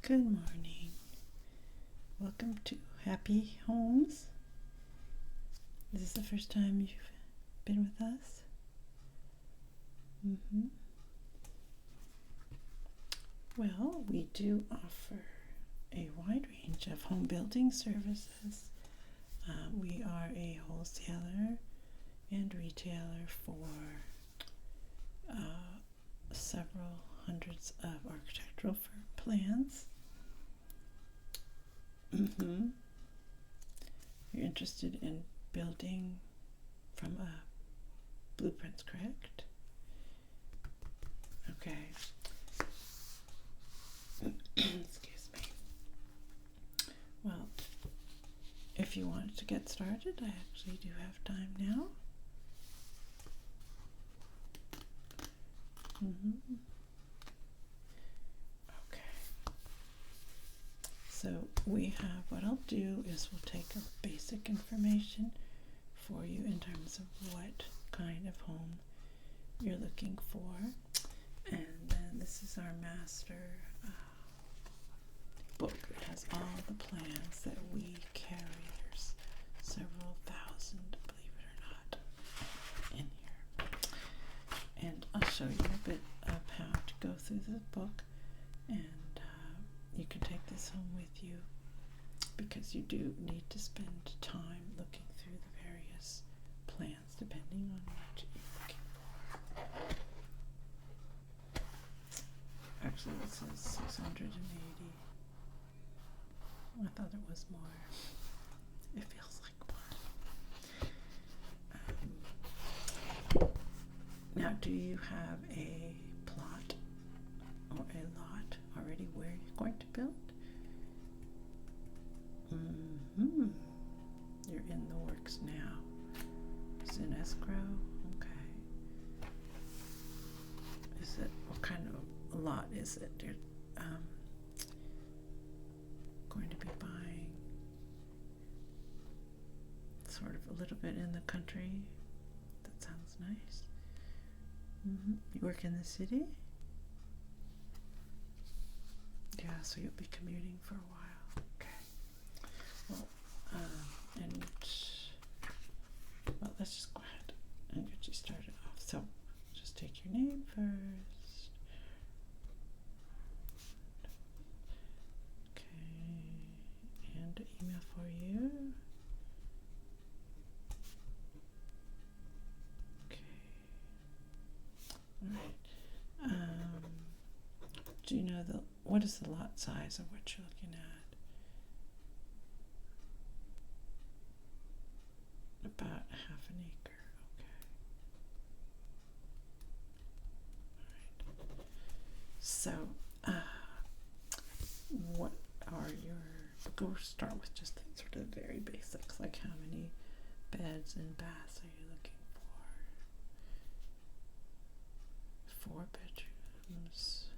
Good morning. Welcome to Happy Homes. Is this the first time you've been with us? Well, we do offer a wide range of home building services. We are a wholesaler and retailer for several hundreds of architectural plans. You're interested in building from blueprints, correct? Okay. Excuse me. Well, if you wanted to get started, I actually do have time now. Okay. So we have, what I'll do is we'll take a basic information for you in terms of what kind of home you're looking for. And then this is our master book. It has all the plans that we carry. There's several thousand, believe it or not, in here. And I'll show you a bit of how to go through the book, and you can take this home with you because you do need to spend time looking through the various plans depending on what you're looking for. Actually, it says 680. I thought it was more. It feels like more. Now, do you have a plot or a lot already where you're going to build? You're in the works now. It's in escrow? Okay. Is it, what kind of lot is it? You're going to be buying sort of a little bit in the country. That sounds nice. You work in the city? Yeah, so you'll be commuting for a while. Okay. Well, let's just go ahead and get you started off. So, just take your name first. Okay, and an email for you. Okay. All right. Do you know what is the lot size of what you're looking at? About half an acre. Okay. All right. So, what are go start with just sort of very basics, like how many beds and baths are you looking for? 4 bedrooms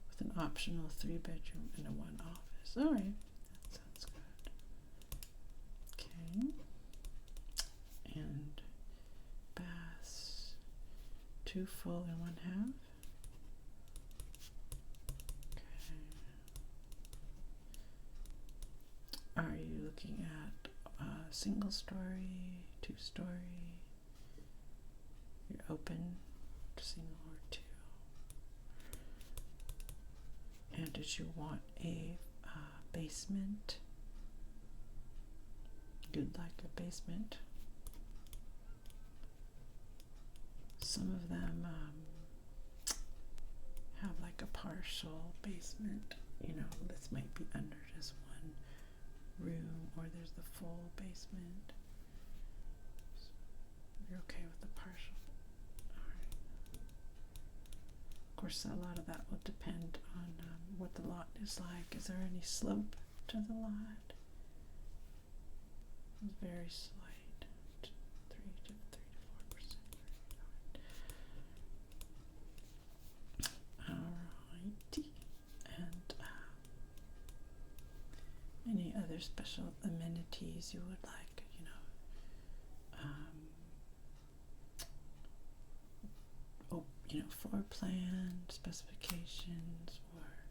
with an optional 3-bedroom and a 1 office. All right, that sounds good. Okay. And baths, 2 full and 1 half. Okay. Are you looking at single story, 2-story? You're open to single or 2. And did you want a basement? You'd like a basement? Some of them have like a partial basement. You know, this might be under just 1 room, or there's the full basement. So you're okay with the partial? All right. Of course, a lot of that will depend on what the lot is like. Is there any slope to the lot? It's very slight, 3 to 4%. Alrighty. And any other special amenities you would like? Floor plan specifications, or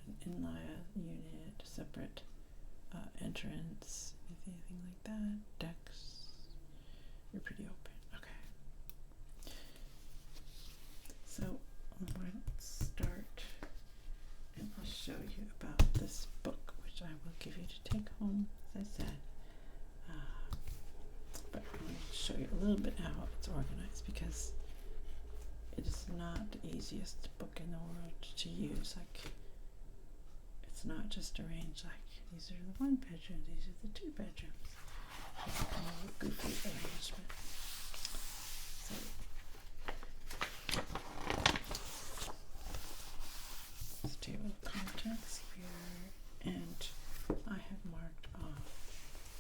an in-layer unit, separate entrance, anything like that, decks. You're pretty open. Okay. So let's start, and I'll show you about this book, which I will give you to take home, as I said. But I want to show you a little bit how it's organized, because it is not the easiest book in the world to use. Like, it's not just arranged like these are the one bedroom, these are the two bedrooms. It's a kind of a goofy arrangement. So this table of contents here, and I have marked off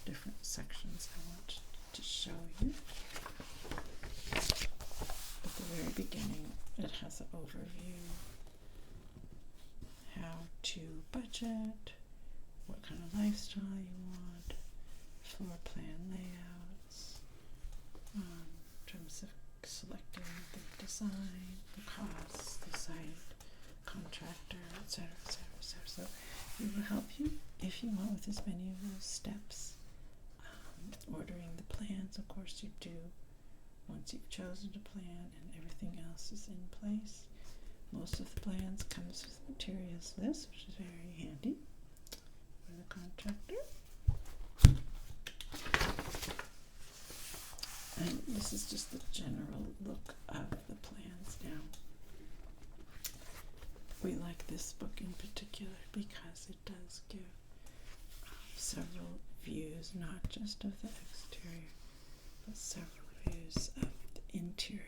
different sections I want to show you. At the very beginning, it has an overview, how to budget, what kind of lifestyle you want, floor plan layouts, in terms of selecting the design, the costs, the site, contractor, etc., etc., etc. So it will help you if you want with as many of those steps. Ordering the plans, of course, you do once you've chosen a plan and everything else is in place. Most of the plans comes with materials list, which is very handy for the contractor. And this is just the general look of the plans now. We like this book in particular because it does give several views, not just of the exterior, but several views of the interior.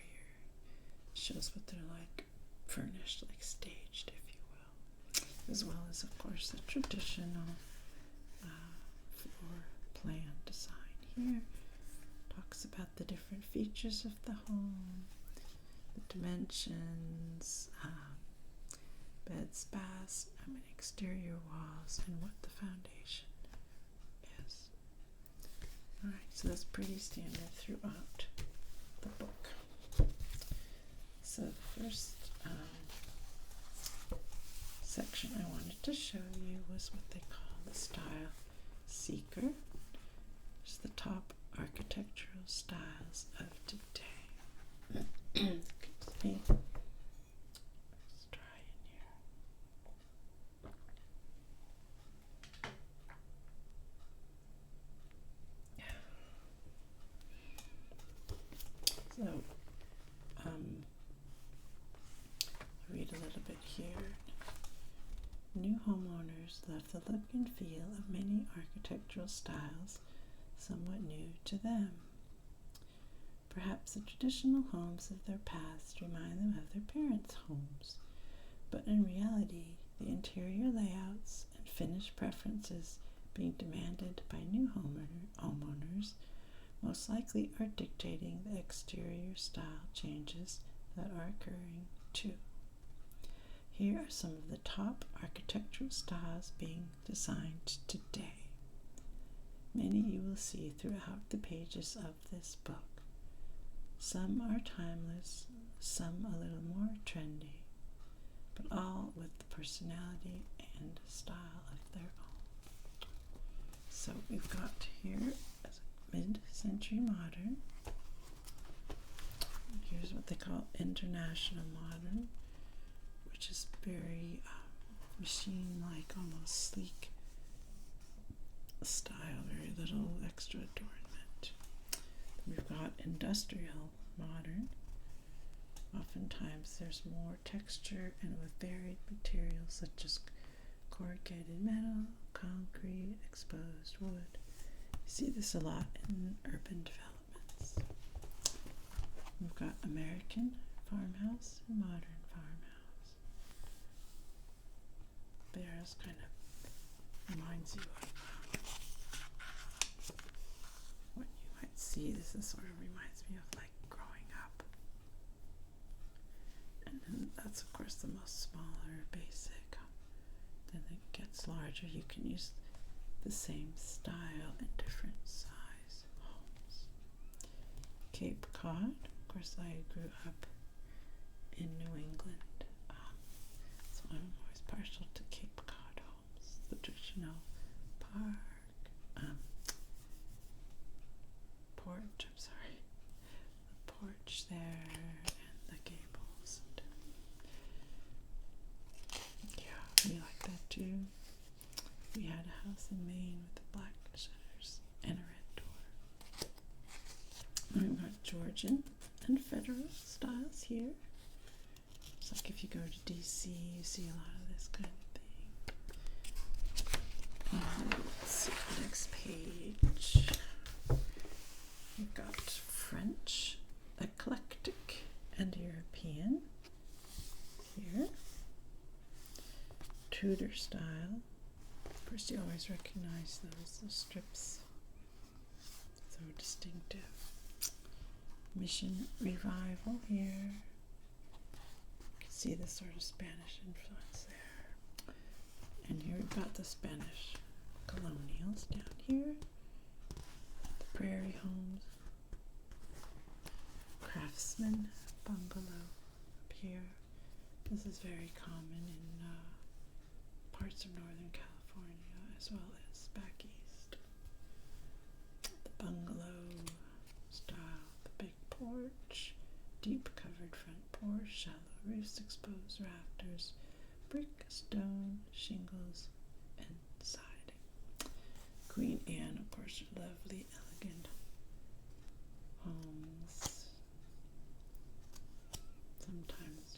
It shows what they're like furnished, like staged, if you will, as well as, of course, the traditional floor plan design here. Talks about the different features of the home, the dimensions, beds, baths, exterior walls, and what the foundation is. Alright, so that's pretty standard throughout the book. So the first section I wanted to show you was what they call the Style Seeker, which is the top architectural styles of today. Excuse me. Let's try in here. So, I'll read a little bit here. New homeowners love the look and feel of many architectural styles somewhat new to them. Perhaps the traditional homes of their past remind them of their parents' homes, but in reality, the interior layouts and finish preferences being demanded by new homeowners most likely are dictating the exterior style changes that are occurring too. Here are some of the top architectural styles being designed today. Many you will see throughout the pages of this book. Some are timeless, some a little more trendy, but all with the personality and style of their own. So we've got here as mid-century modern. Here's what they call international modern, which is very machine-like, almost sleek style, very little extra adornment. We've got industrial modern. Oftentimes there's more texture and with varied materials such as corrugated metal, concrete, exposed wood. You see this a lot in urban developments. We've got American farmhouse and modern farmhouse. Theirs kind of reminds you of what you might see. This is sort of reminds me of like growing up. And then that's of course the most smaller, basic. Then it gets larger. You can use the same style in different size homes. Cape Cod. Of course, I grew up in New England, so I'm always partial to Cape Cod. mission and federal styles here. It's like if you go to DC, you see a lot of this kind of thing. And let's see the next page. We've got French, eclectic, and European here. Tudor style. Of course, you always recognize those strips. So distinctive. Mission revival here. You can see the sort of Spanish influence there. And here we've got the Spanish colonials down here. The prairie homes. Craftsman bungalow up here. This is very common in parts of Northern California as well as back east. The bungalow style, the big porch, deep covered front porch, shallow roofs, exposed rafters, brick, stone, shingles, and siding. Queen Anne, of course, lovely, elegant homes. Sometimes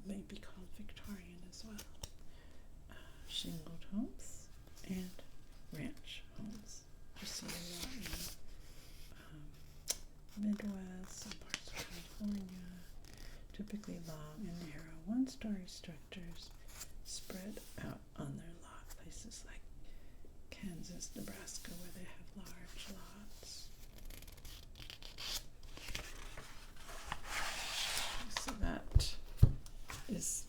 may be called Victorian as well. Shingled homes and ranch homes. You see a lot in Midwest, some parts of California. Typically long and narrow one-story structures spread out on their lot. Places like Kansas, Nebraska, where they have large lots. So that is,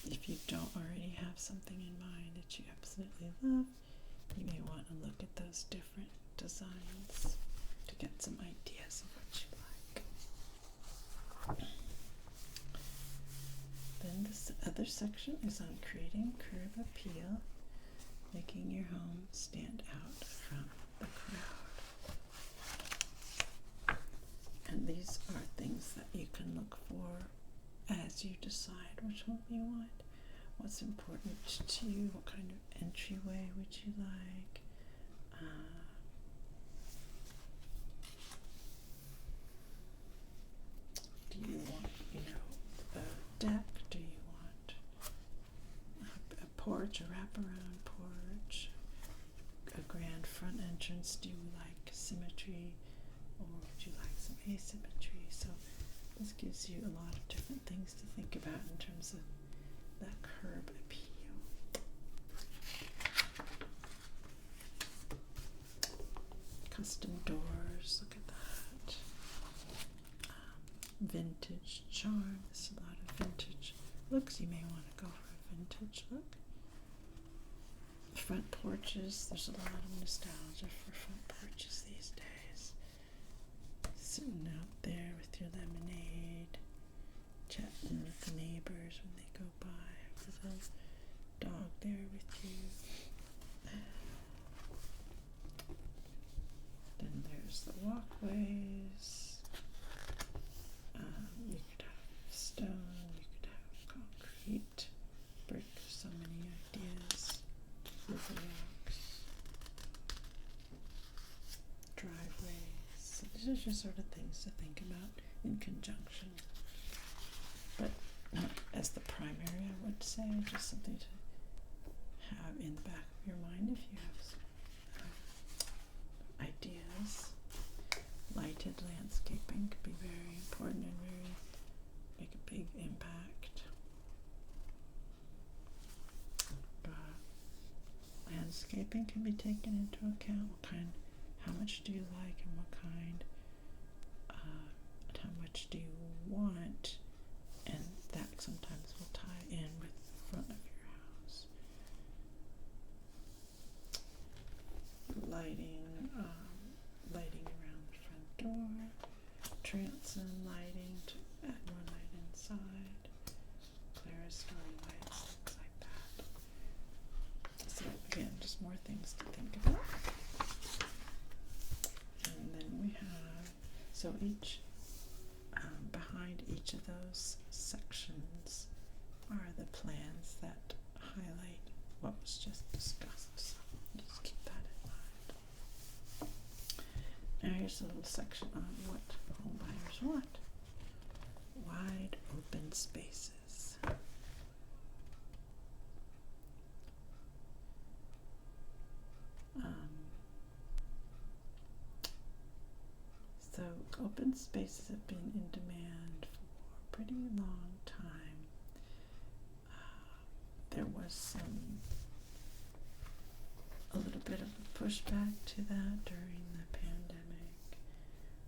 if you don't already have something in mind that you absolutely love, you may want to look at those different designs to get some ideas of what you like. Then this other section is on creating curb appeal, making your home stand out from the crowd. And these are things that you can look for as you decide which home you want. What's important to you? What kind of entryway would you like? Do you want, a deck? Do you want a porch, a wraparound porch, a grand front entrance? Do you like symmetry, or would you like some asymmetry? So this gives you a lot of different things to think about in terms of that curb appeal. Custom doors, look at that. Vintage charm, there's a lot of vintage looks. You may want to go for a vintage look. Front porches, there's a lot of nostalgia for front porches these days. Sitting out there with your lemonade, chatting with the neighbors when they go by, with a dog there with you. Then there's the walkways. You could have stone, you could have concrete, brick, so many ideas. River rocks, driveways. So these are just sort of things to think about in conjunction. But not as the primary, I would say, just something to have in the back of your mind if you have some ideas. Lighted landscaping could be very important and make a big impact. But landscaping can be taken into account. How much do you like, and what kind, and how much do you want, and that sometimes will tie in with the front of your house. Lighting around the front door, transom lighting to add more light inside, clerestory lights, things like that. So again, just more things to think about. And then we have, so behind each of those sections are the plans that highlight what was just discussed. So just keep that in mind. Now here's a little section on what home buyers want. Wide open spaces. So open spaces have been in demand for a pretty long time. There was a little bit of a pushback to that during the pandemic.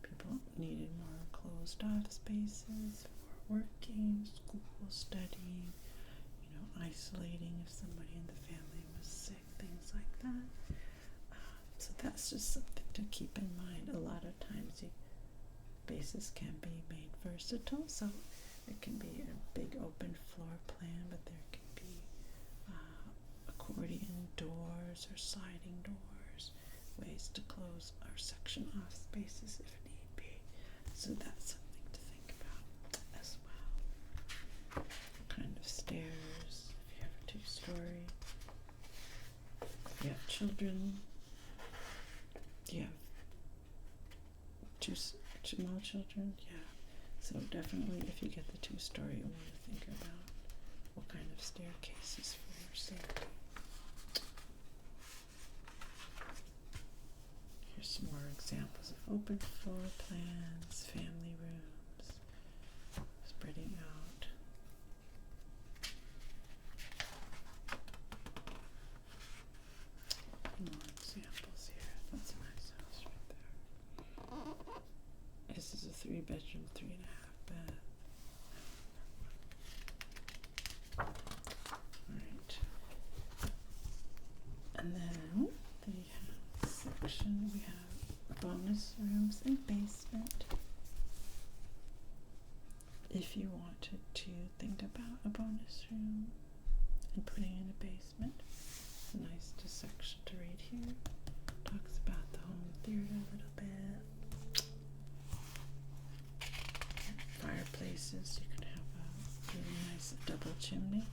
People needed more closed off spaces for working, school, studying, isolating if somebody in the family was sick, things like that. So that's just something to keep in mind. A lot of times spaces can be made versatile, so it can be a big open floor plan, but there can be accordion doors or sliding doors, ways to close or section off spaces if need be. So that's something to think about as well. What kind of stairs, if you have a two-story, if you have children, do you have two small children? Yeah. So definitely if you get the two-story, you want to think about what kind of staircases for safety. Here's some more examples of open floor plans, family rooms, spreading out. More examples here. That's a nice house right there. This is a 3-bedroom, 3.5 bed. Alright. And then the section we have bonus rooms and basement. If you wanted to think about a bonus room and putting in a basement, it's a nice section to read here. Talks about the home theater a little bit. Fireplaces, you can have a really nice double chimney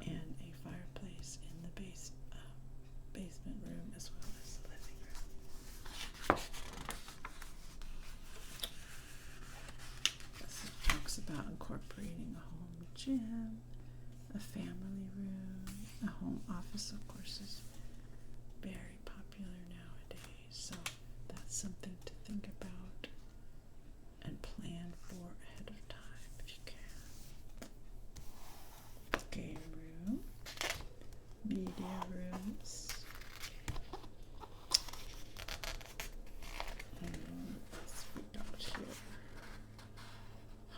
and a fireplace in the basement room as well as the living room. This talks about incorporating a home gym, a family room, a home office, of course, is very popular nowadays, so that's something to think about and plan for ahead of time if you can. Game room, media rooms, and let's we got here.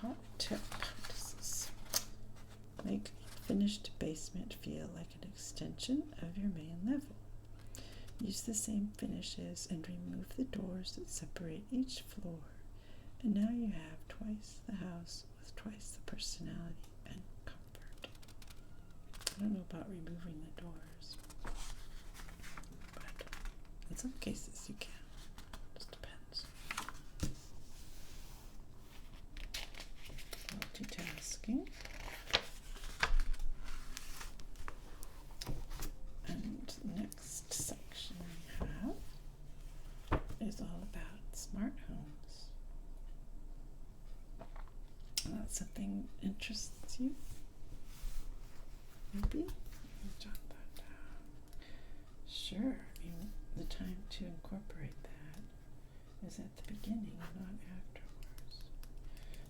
Hot tip. What is this? Make finished basement feel like an extension of your main level. Use the same finishes and remove the doors that separate each floor. And now you have twice the house with twice the personality and comfort. I don't know about removing the doors, but in some cases you can. Just depends. Multitasking. And the next section we have is all about smart homes. And that's something interests you? Maybe? Let me jot that down. Sure, I mean, the time to incorporate that is at the beginning, not afterwards.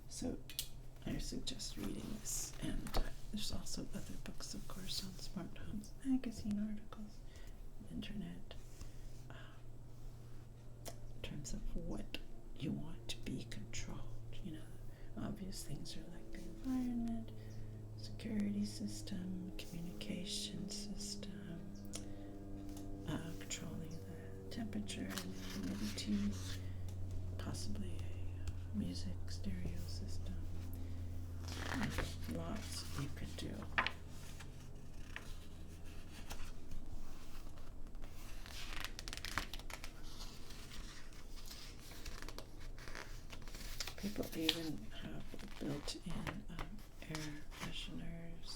So I suggest reading this, and there's also other books, of course, on smart homes, magazine articles, internet, in terms of what you want to be controlled. Obvious things are like the environment, security system, communication system, controlling the temperature and the humidity, possibly a music stereo system. Lots you could do. People even have built-in air fresheners,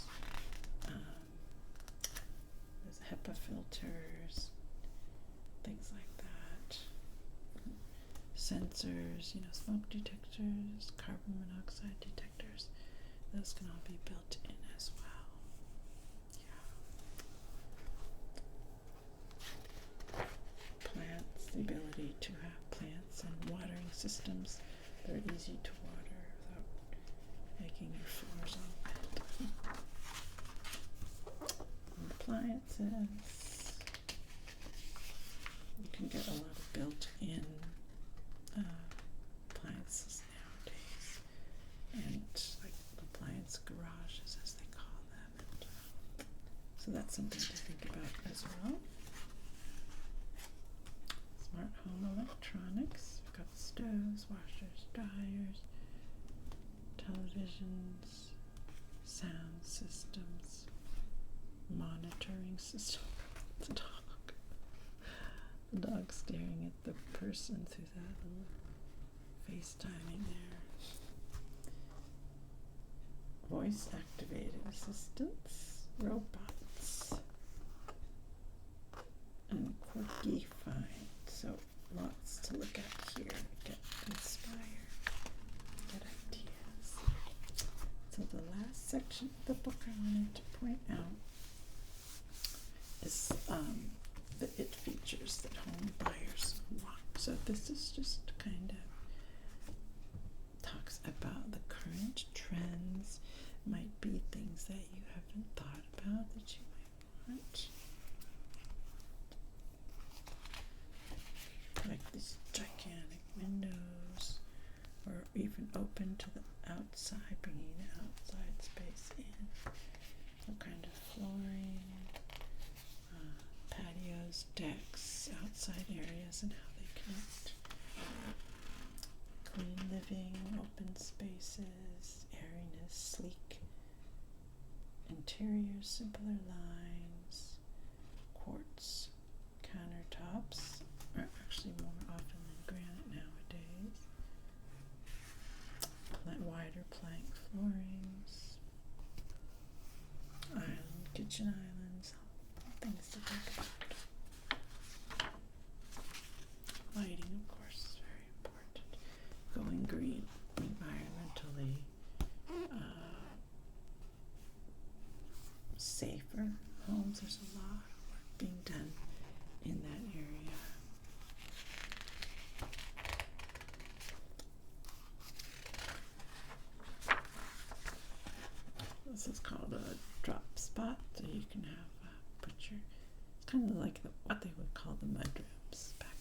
there's HEPA filters, things like that. sensors, smoke detectors, carbon monoxide detectors. Those can all be built in as well. Yeah. Plants, the ability to have plants and watering systems that are easy to water without making your floors all wet. Appliances. You can get a lot of built-in appliances nowadays, and like appliance garages, as they call them. And, so that's something to think about as well. Smart home electronics. We've got stoves, washers, dryers, televisions, sound systems, monitoring system. The dog staring at the person through that little FaceTiming there. Voice activated assistants, robots, and quirky find. So lots to look at here, get inspired, get ideas. So the last section of the book I wanted to point out is the it features that home buyers want. So this is just kind of talks about the current trends, might be things that you haven't thought about that you might want. Like these gigantic windows, or even open to the outside, bringing the outside space in. What kind of flooring, patios, decks, outside areas, and how they connect. Clean living, open spaces, airiness, sleek interiors, simpler lines, quartz countertops are actually more often than granite nowadays. Wider plank floorings, kitchen islands, things to think about. Lighting, of course, is very important. Going green, environmentally safer homes. There's a lot of work being done in that area. This is called a drop spot, so you can have it's kind of like what they would call the mudrooms back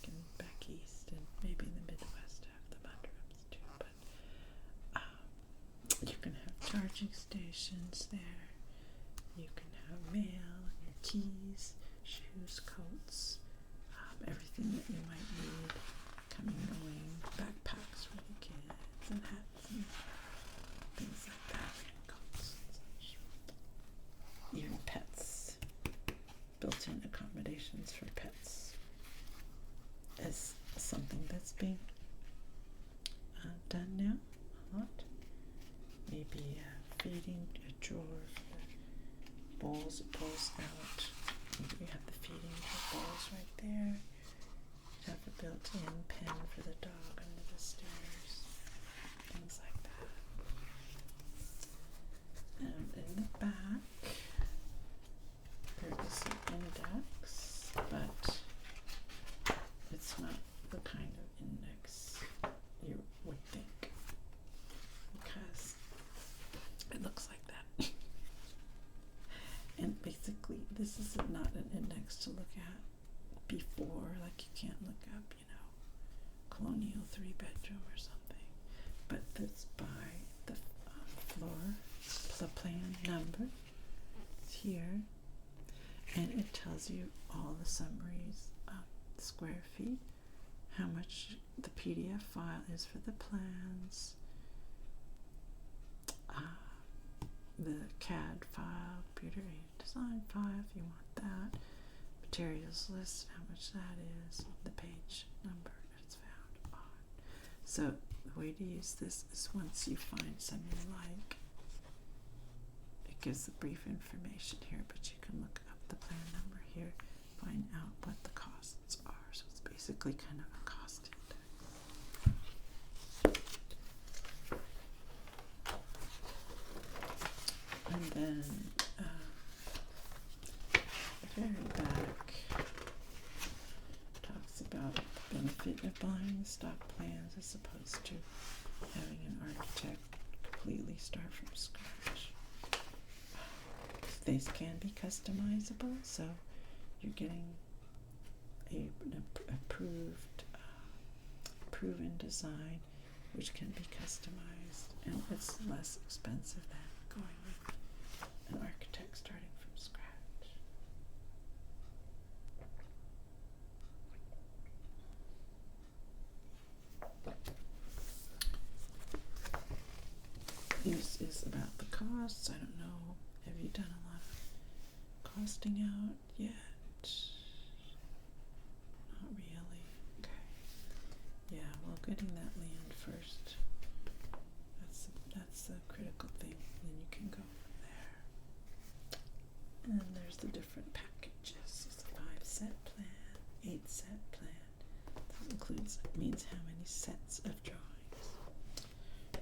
east, and maybe in the Midwest have the mudrooms too. But you can have charging stations there. You can have mail, your keys, shoes, coats, everything that you might need, coming and going, backpacks for the kids, and hats and things like that, and coats and such. Even pets, built-in accommodations for pets is something that's being done now a lot. Maybe feeding, a drawer for the bowls, it pulls out. Maybe you have the feeding bowls right there. You have a built-in pen for the dog under the stairs, things like that. And in the back, there is an index, but it's not the kind of index you would think, because it looks like that. And basically, this is not an index to look at before, like you can't look up, colonial 3-bedroom or something, but this by the floor, the plan number is here, and it tells you all the summaries of square feet, how much the PDF file is for the plans, the CAD file, computer-aided design file if you want that, materials list, how much that is, the page number it's found on. So the way to use this is once you find some you like, it gives the brief information here, but you can look up the plan number here, find out what the costs are. So it's basically kind of a cost index. then the very back talks about the benefit of buying stock plans as opposed to having an architect completely start from scratch. These can be customizable, so you're getting an approved, proven design which can be customized, and it's less expensive than going with an architect starting from scratch. This is about the costs. I don't know. Have you done a lot of costing out yet? Not really. Okay. Yeah, well, getting that land first. That's the critical thing. And then you can go from there. And then there's the different packages. It's a 5-set plan, 8-set plan. This means how many sets of drawings.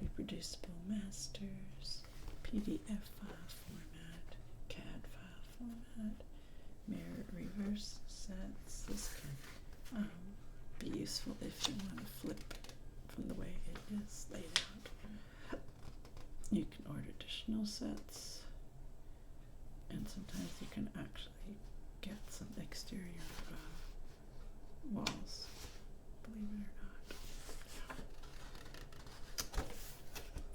Reproducible masters, PDF file format, CAD file format, mirror reverse sets. This can be useful if you want to flip from the way it is laid out. You can order additional sets, and sometimes you can actually get some exterior walls, believe it or not.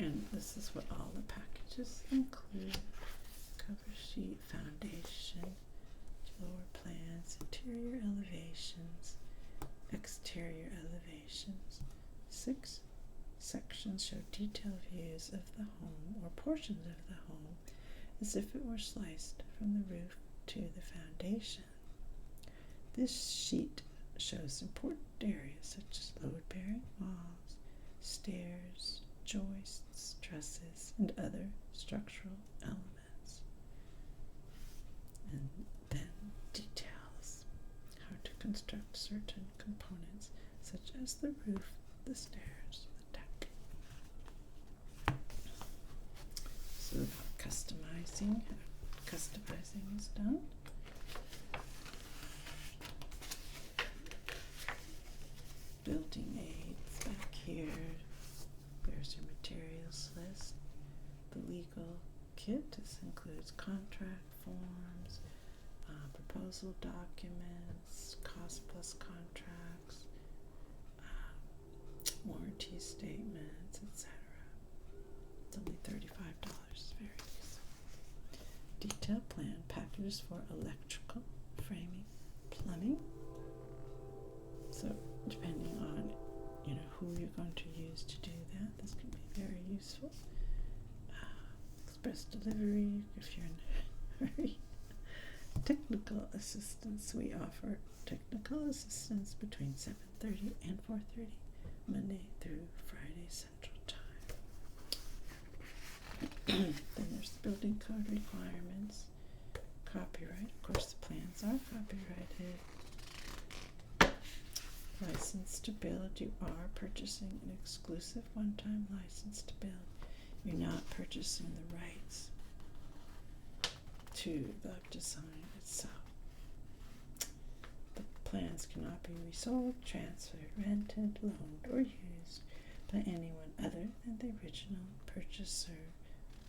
And this is what all the packages include: cover sheet, foundation, floor plans, interior elevations, exterior elevations. 6 sections show detailed views of the home or portions of the home as if it were sliced from the roof to the foundation. This sheet shows important areas such as load-bearing walls, stairs, joists, trusses, and other structural elements. And then details how to construct certain components such as the roof, the stairs, the deck. So about customizing, how customizing is done. Building aids back here. There's your materials list. The legal kit. This includes contract forms, proposal documents, cost plus contracts, warranty statements, etc. It's only $35. Very easy. Detailed plan packages for electrical, framing, plumbing. So depending on who you're going to use to do that, this can be very useful. Express delivery if you're in a hurry. Technical assistance. We offer technical assistance between 7:30 and 4:30, Monday through Friday Central Time. Then there's the building code requirements. Copyright. Of course, the plans are copyrighted. License to build. You are purchasing an exclusive one-time license to build. You're not purchasing the rights to the design itself. The plans cannot be resold, transferred, rented, loaned, or used by anyone other than the original purchaser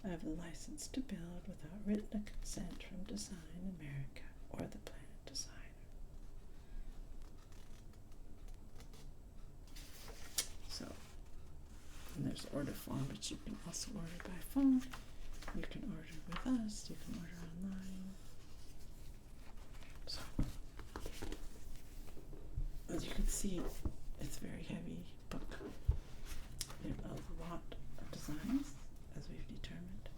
of the license to build without written consent from Design America or the plan designer. So, and there's order form, but you can also order by phone. You can order with us. You can order online. So, as you can see, it's a very heavy book. There's a lot of designs, as we've determined,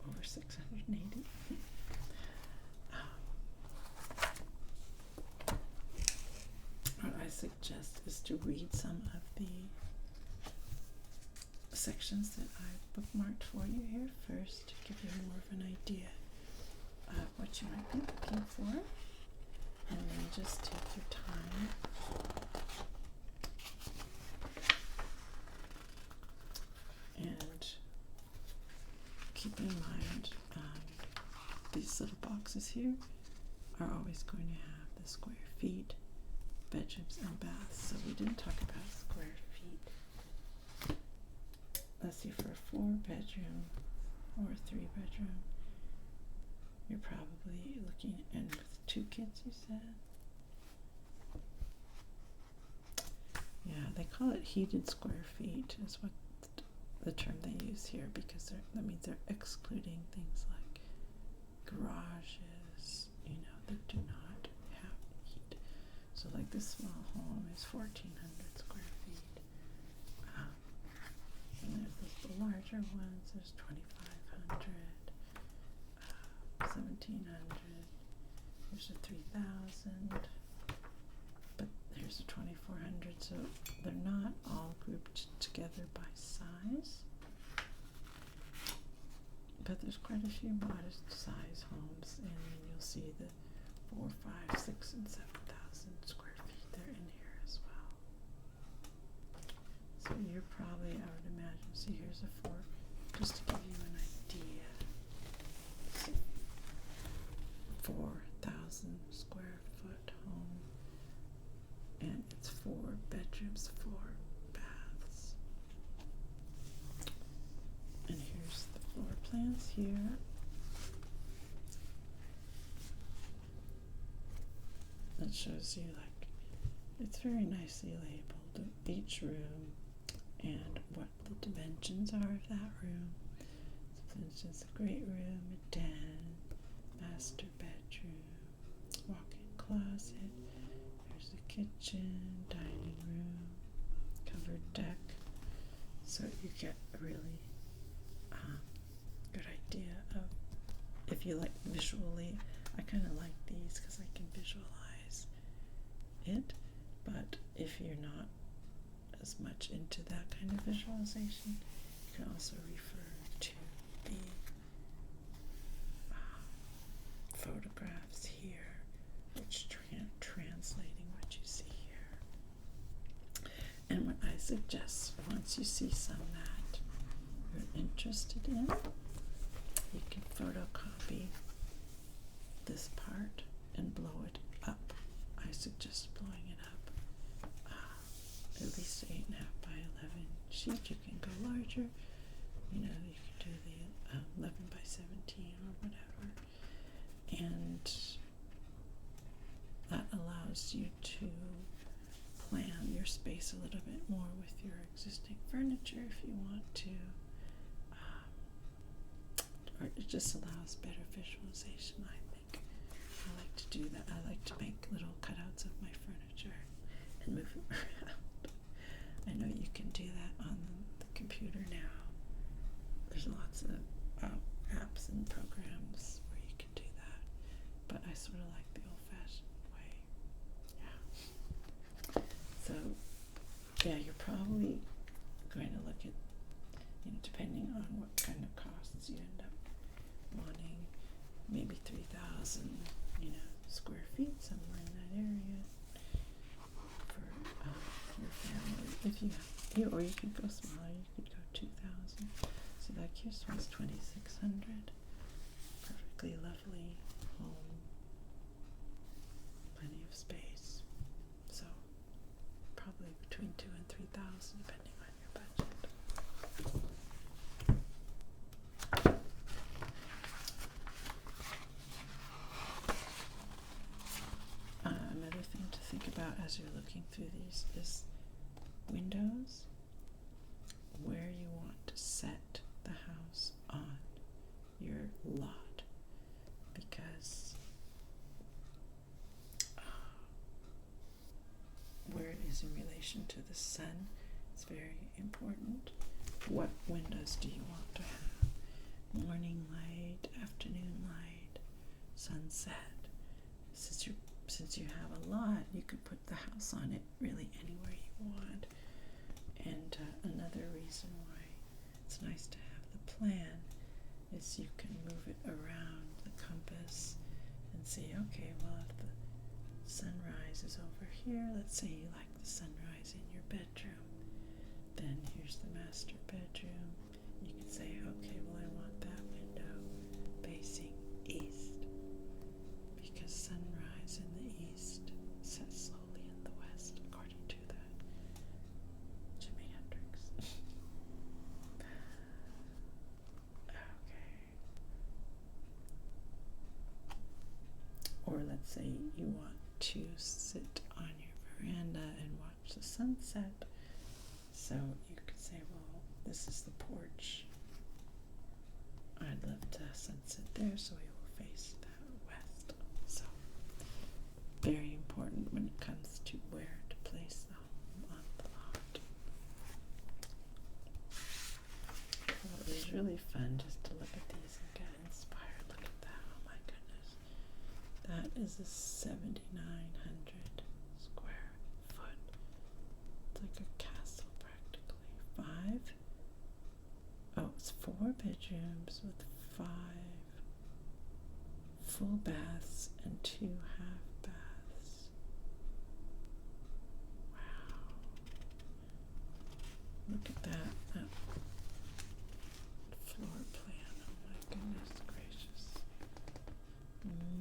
over 680. What I suggest is to read some of the sections that I bookmarked for you here first to give you more of an idea of what you might be looking for, and then just take your time and keep in mind these little boxes here are always going to have the square feet, bedrooms, and baths. So we didn't talk about square feet. Let's see, for a 4-bedroom or a 3-bedroom, you're probably looking, and with 2 kids, you said? Yeah, they call it heated square feet, is what the term they use here, because that means they're excluding things like garages, that do not have heat. So like this small home is 1,400 square feet. And there's the larger ones, there's 2,500, 1,700, there's a 3,000, but there's a 2,400, so they're not all grouped together by size. But there's quite a few modest size homes, and you'll see the 4, 5, 6, and 7,000 square feet. They're in here as well. So you're probably, I would imagine, see here's a 4, just to give you an idea. See, 4,000 square foot home, and it's 4 bedrooms, 4 baths. And here's the floor plans here. That shows you, like, it's very nicely labeled, each room and what the dimensions are of that room. So for instance, a great room, a den, master bedroom, walk-in closet, there's the kitchen, dining room, covered deck. So you get a really good idea of, if you like visually, I kind of like these because I can visualize it, but if you're not as much into that kind of visualization, you can also refer to the photographs here, which translating what you see here. And what I suggest, once you see some that you're interested in, you can photocopy this part and blow it up. I suggest blowing it up at least 8.5 by 11 sheet. You can go larger, you can do the 11 by 17 or whatever, and that allows you to plan your space a little bit more with your existing furniture if you want to, or it just allows better visualization, I think. I like to do that. I like to make little cutouts of my furniture and move it around. I know you can do that on the computer now. There's lots of apps and programs where you can do that, but I sort of like the old-fashioned way. Yeah. So, yeah, you're probably going to look at, depending on what kind of costs you end up wanting, maybe 3,000, square feet, somewhere in that area for your family. If you have, or you could go smaller, you could go 2,000. So like here's one's 2,600. Perfectly lovely home, plenty of space. So probably between 2,000 and 3,000, depending on your budget. Another thing to think about as you're looking through these is windows, where you want to set the house on your lot, because where it is in relation to the sun is very important. What windows do you want to have? Morning light, afternoon light, sunset. Since you have a lot, you could put the house on it really anywhere you want. And another reason why it's nice to have the plan is you can move it around the compass and see, okay, well, if the sunrise is over here, let's say you like the sunrise in your bedroom, then here's the master bedroom. You can say, okay, well, I want that window facing east. let's say you want to sit on your veranda and watch the sunset. So you could say, well, this is the porch. I'd love to sunset there, so we will face the west. So very important when it comes to where to place the home on the lot. Well, it was really fun just to look at these and get inspired. Look at that. Oh my goodness. That is a 7,900 square foot. It's like a castle practically. It's 4 bedrooms with 5 full baths and 2 half baths. Wow. Look at that floor plan. Oh my goodness gracious.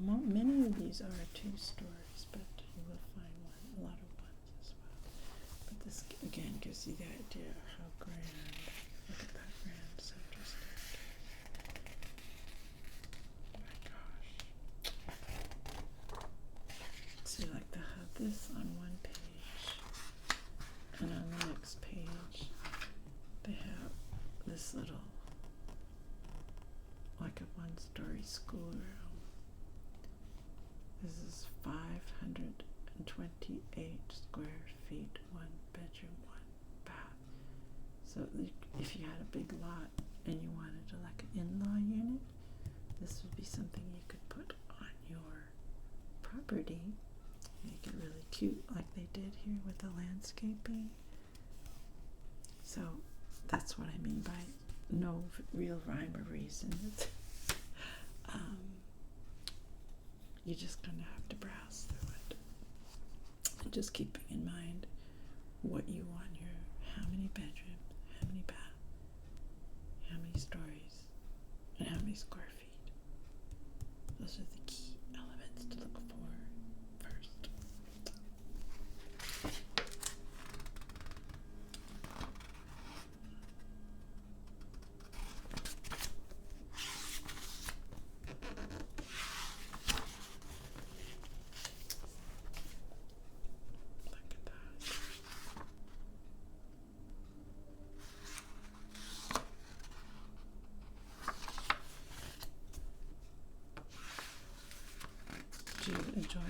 Many of these are 2 stories, but you will find a lot of ones as well. But this again gives you the idea of how grand. Look at that grand center staircase. Oh my gosh. So you like to have this on one page, and on the next page they have this little, like a 1-story schoolroom. This is 528 square feet, 1 bedroom, 1 bath. So if you had a big lot and you wanted to like an in-law unit, this would be something you could put on your property. Make it really cute like they did here with the landscaping. So that's what I mean by no real rhyme or reason. You're just going to have to browse through it. And just keeping in mind what you want how many bedrooms, how many baths, how many stories, and how many square feet. Those are the key elements to look for first. Do you enjoy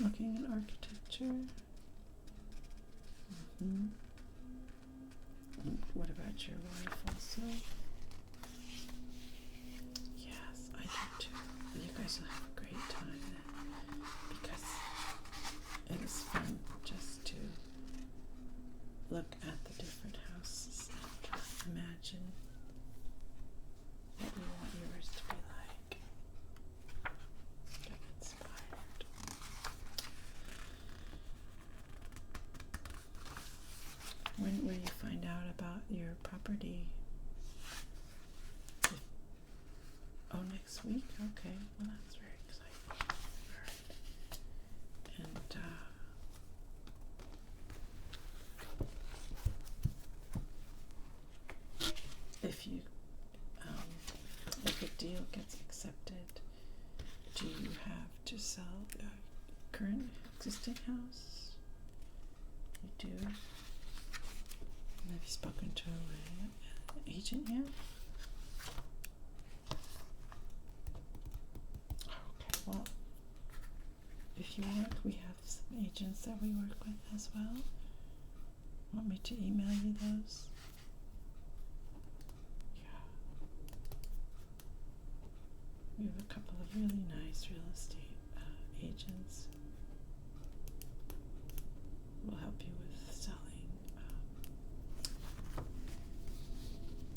looking at architecture? What about your wife also? Yes, I do too. You guys will have a great time then, because it is fun just to look at the different houses and imagine what you want yours to be like. Get inspired. When will you find out about your property? Next week? Okay, well that's very exciting. Alright. And if a deal gets accepted, do you have to sell the current existing house? You do? Have you spoken to an agent yet? Okay, well, if you want, we have some agents that we work with as well. Want me to email you those? Yeah. We have a couple of really nice real estate agents. We'll help you with selling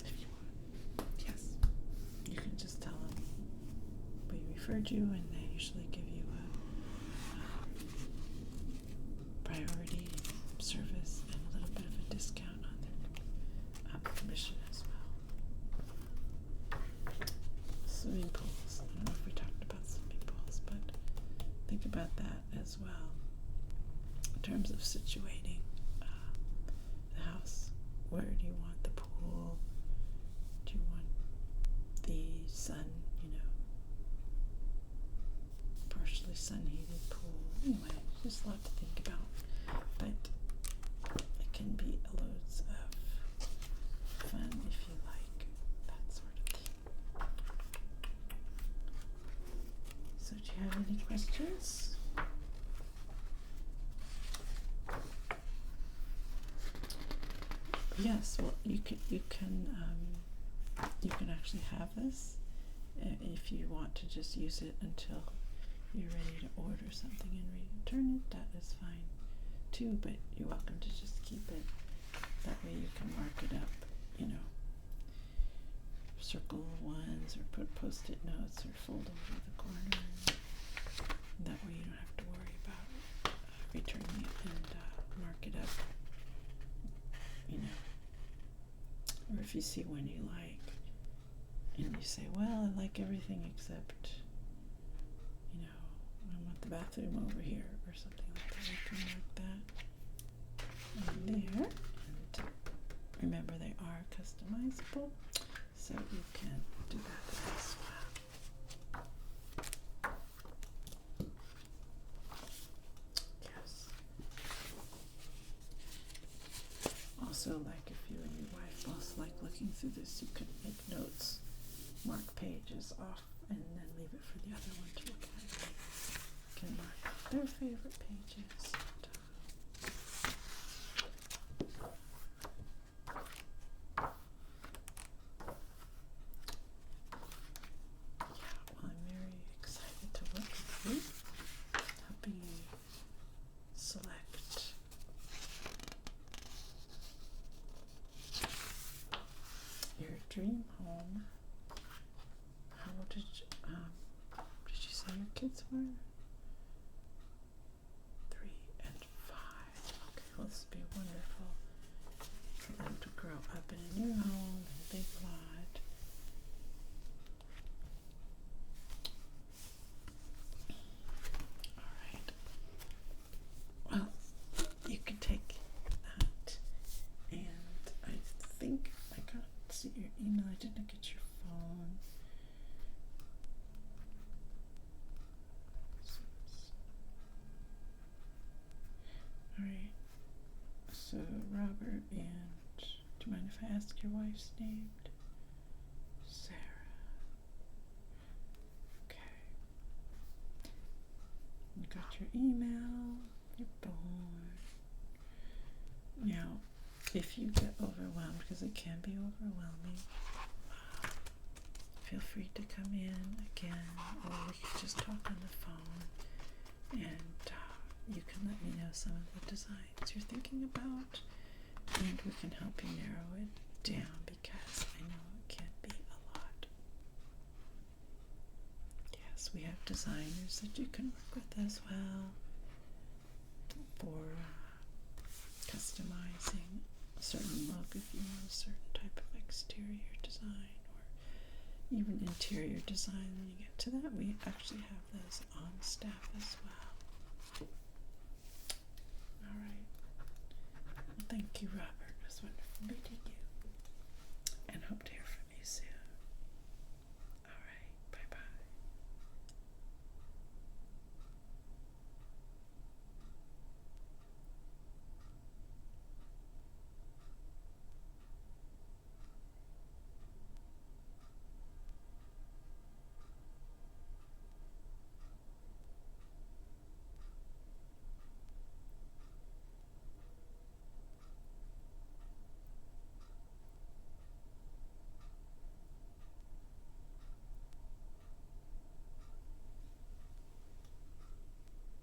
if you want. Yes. You can just tell them we referred you, and they usually give you a priority service and a little bit of a discount on their commission as well. Swimming pools. I don't know if we talked about swimming pools, but think about that as well in terms of situating the house. Where do you want the pool? Do you want the sun, partially sun heated pool. Anyway, just a lot to think about, but it can be loads of fun if you like that sort of thing. So do you have any questions? Yes, well, you can actually have this if you want to just use it until you're ready to order something and return it. That is fine too, but you're welcome to just keep it. That way you can mark it up, you know, circle ones or put post-it notes or fold them to the corner. That way you don't have to worry about returning it and mark it up, you know. Or if you see one you like and you say, well, I like everything except, you know, I want the bathroom over here or something like that, you can mark that on there. And remember, they are customizable, so you can do that as well. Yes. Also, like if you and your wife both like looking through this, you could make notes, mark pages off, and then leave it for the other one to look at. You can mark their favorite pages. I'm very excited to work with you, helping you select your dream home. How old did you say your kids were? 3 and 5. Okay, well, this would be wonderful for them to grow up in a new home, in a big lot. Alright. Well, you can take that, and I think I got to see your email. I didn't get your phone. Alright. So Robert, and do you mind if I ask your wife's name? Sarah. Okay. You got your email, your phone. Now, if you get overwhelmed, because it can be overwhelming, feel free to come in again, or we can just talk on the phone, and you can let me know some of the designs you're thinking about, and we can help you narrow it down, because I know it can be a lot. Yes, we have designers that you can work with as well for customizing a certain look if you want a certain type of exterior design, or even interior design. When you get to that, we actually have those on staff as well. Alright. Well, thank you, Robert. It was wonderful meeting you, and hope to hear